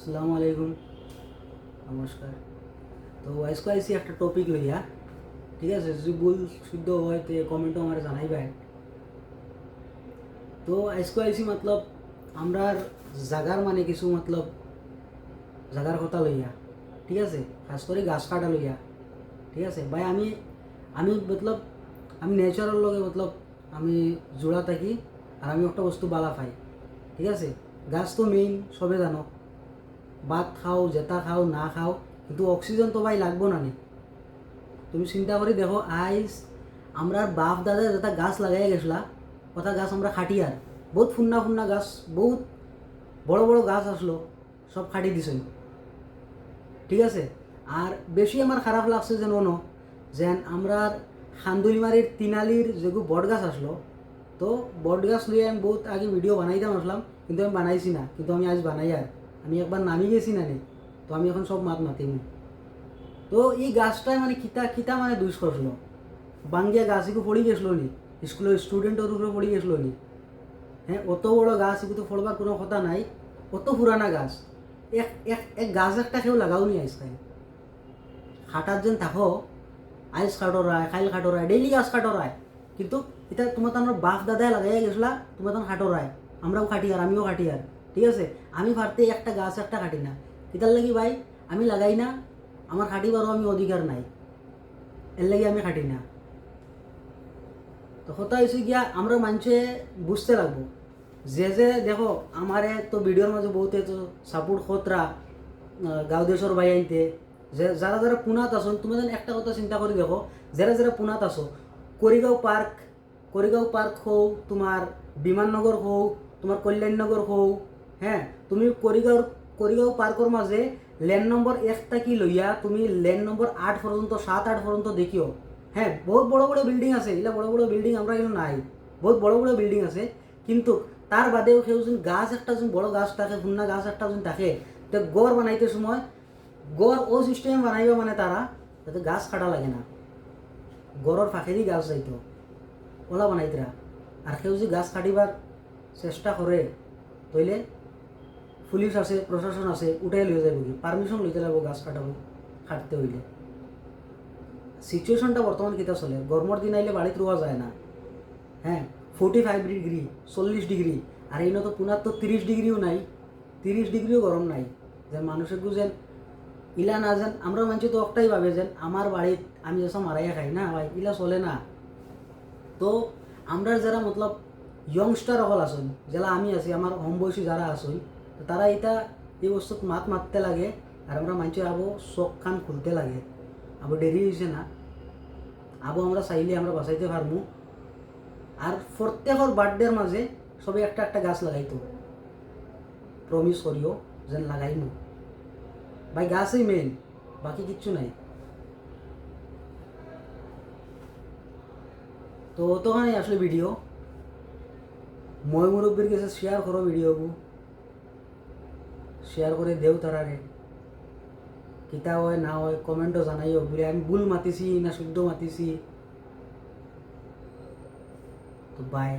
আসসালামু আলাইকুম, নমস্কার। তো আজকে আইসি একটা টপিক লইয়া, ঠিক আছে? যদি ভুল শুদ্ধ হয় তো কমেন্টও আমার জানাইবাই। তো আজকে আইসি মতলব আমরার জাগার মানে কিছু মতলব জাগার কথা লইয়া, ঠিক আছে? খাস করে গাছ কাটা লইয়া, ঠিক আছে ভাই। আমি আমি মতলব আমি নেচারের লগে মতলব আমি জোড়া থাকি, আর আমি একটা বস্তু বালা পাই, ঠিক আছে? গাছ তো মেইন, সবে জানো। ভাত খাও, জেতা খাও না খাও, কিন্তু অক্সিজেন তো ভাই লাগবো না নি। তুমি চিন্তা করে দেখো, আইস আমরা বাপ দাদা যেটা গাছ লাগাই গেছিলা, কথা গাছ আমরা খাটি, আর বহুত ফুন্না ফুন্না গাছ, বহুত বড় বড় গাছ আসলো, সব খাটি দিছে, ঠিক আছে? আর বেশি আমার খারাপ লাগছে যেন যেন আমরা খান্দুলিমারির তিনালির যেগুলো বট গাছ আসলো, তো বট গাছ নিয়ে আমি বহুত আগে ভিডিও বানাইতাম আসলাম, কিন্তু আমি বানাইছি না। কিন্তু আমি আজ বানাই, আর আমি একবার নামি গেছি না নি, তো আমি এখন সব মাত মাতিম। তো এই গাছটায় মানে কিতা কিতা মানে দুষ করছিল, বাঙ্গিয়া গাছ এগুলো পড়ি গেছিল নি, স্কুলের স্টুডেন্টের উপরে পড়ি গেছিল নি। হ্যাঁ, অত বড় গাছ এগুলো তো ফলবার কোনো কথা নাই, অত পুরানা গাছ। এক এক এক গাছ একটা কেউ লাগাও নি আজকাল। খাটার যেন থাকো, আইস খাটরায়, খাইল খাটরায়, ডেইলি গাছ খাটরায়, কিন্তু এটা তোমার তো আমার বাপ দাদায় লাগাইয়া গেছিলা, তোমার তখন খাটরায়। আমরাও খাটি, আর আমিও খাটি, আর ঠিক আছে? আমি পারতে একটা গাছ একটা কাটি না, এটার লাগি ভাই আমি লাগাই না। আমার খাটিবারও আমি অধিকার নাই, এর লাগি আমি খাটি না। তো কথা হয়েছে গিয়া আমরা মানুষে বুঝতে লাগবো যে দেখো, আমারে তো ভিডিওর মাঝে বহুতে তো সাপোর্ট খতরা গাঁও দেশর বাই আনতে, যে যারা যারা পুনাত আসো, তুমি যেন একটা কথা চিন্তা করে দেখো, যারা যারা পুনাত আসো, করিগাঁও পার্ক হোক, তোমার বিমাননগর হোক, তোমার কল্যাণনগর হোক, হ্যাঁ, তুমি করিগাঁও পার্কর মাঝে ল্যান্ড নম্বর 1 থাকি লইয়া তুমি ল্যান্ড নম্বর 8 পর্যন্ত, 7-8 পর্যন্ত দেখিও। হ্যাঁ, বহুত বড় বড় বিল্ডিং আছে, এগুলা বড় বড় বিল্ডিং আমরা কিন্তু নাই, বহুত বড় বড় বিল্ডিং আছে, কিন্তু তার বাদেও কেউ যদি গাছ একটা যদি বড় গাছ থাকে, ফুন্না গাছ একটা যদি থাকে, তো গড় বানাইতে সময় গড় ও সিস্টেমে বানাইবা, মানে তারা যাতে গাছ কাটা লাগে না, গড়ের ফাঁকেরই গাছ যাইতো ওলা বানাইতরা। আর কেউ যদি গাছ কাটিবার চেষ্টা করে, তইলে পুলিশ আছে, প্রশাসন আছে, উঠাই লয়ে যাবে, কি পারমিশন লইতে লাগবো গাছ কাটতে হইলে। সিচুয়েশনটা বর্তমান কিতা চলে, গরমের দিন আইলে বাড়িতে রোয়া যায় না। হ্যাঁ, 45 ডিগ্রি, 40 ডিগ্রি, আর এই তো পুনার তো 30 ডিগ্রিও নাই, 30 ডিগ্রিও গরম নাই। যে মানুষের বুঝেন ইলা না যেন আমরা মানুষ তো একটাই ভাবে যেন আমার বাড়িত আমি যেসব মারাইয়া খাই না ভাই, ইলা চলে না। তো আমরা যারা মতলব ইয়ংস্টার সকল আসুন, যারা আমি আছি, আমার হোম বয়সী যারা আসুন, তারা এটা এই বস্তুত মারতে লাগে, আর আমরা মানুষ আবো চোখ খান খুলতে লাগে। আবো দেরি হয়েছে না, আবো আমরা চাইলে আমরা বাঁচাইতে পারবো। আর প্রত্যেকের বার্থডের মাঝে সবে একটা একটা গাছ লাগাইতো, প্রমিস করিও যেন লাগাইনো ভাই, গাছই মেন, বাকি কিচ্ছু নাই। তো অতখানি আসলে ভিডিও, মই মুরব্বীর কাছে শেয়ার করো ভিডিওগু, শেয়ার করে দেও তারারে, কিতা হয় না হয় কমেন্টও জানাইও, বলে আমি ভুল মাতিছি না শুদ্ধ মাতিছি। তো বাই।